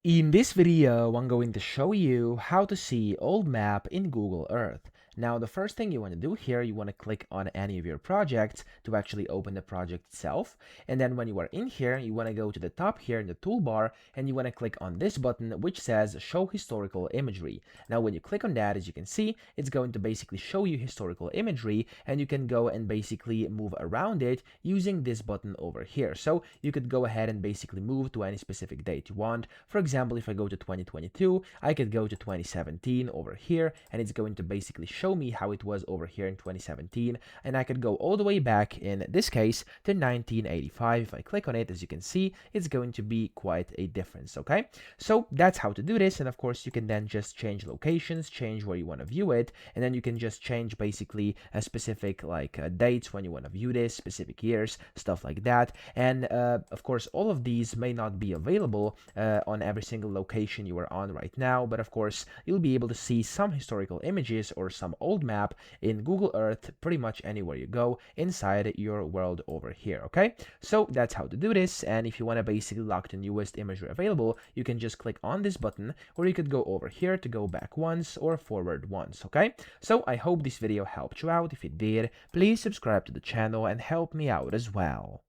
In this video, I'm going to show you how to see old map in Google Earth. Now, the first thing you want to do here, you want to click on any of your projects to actually open the project itself. And then when you are in here, you want to go to the top here in the toolbar and you want to click on this button which says Show Historical Imagery. Now, when you click on that, as you can see, it's going to basically show you historical imagery and you can go and basically move around it using this button over here. So you could go ahead and basically move to any specific date you want. For example, if I go to 2022, I could go to 2017 over here, and it's going to basically show me how it was over here in 2017, and I could go all the way back, in this case, to 1985. If I click on it, as you can see, it's going to be quite a difference, okay? So that's how to do this, and of course, you can then just change locations, change where you want to view it, and then you can just change basically a specific dates when you want to view this, specific years, stuff like that, and of course, all of these may not be available on every single location you are on right now, but of course you'll be able to see some historical images or some old map in Google Earth pretty much anywhere you go inside your world over here, okay? So that's how to do this, and if you want to basically lock the newest imagery available, you can just click on this button, or you could go over here to go back once or forward once, okay? So I hope this video helped you out. If it did, please subscribe to the channel and help me out as well.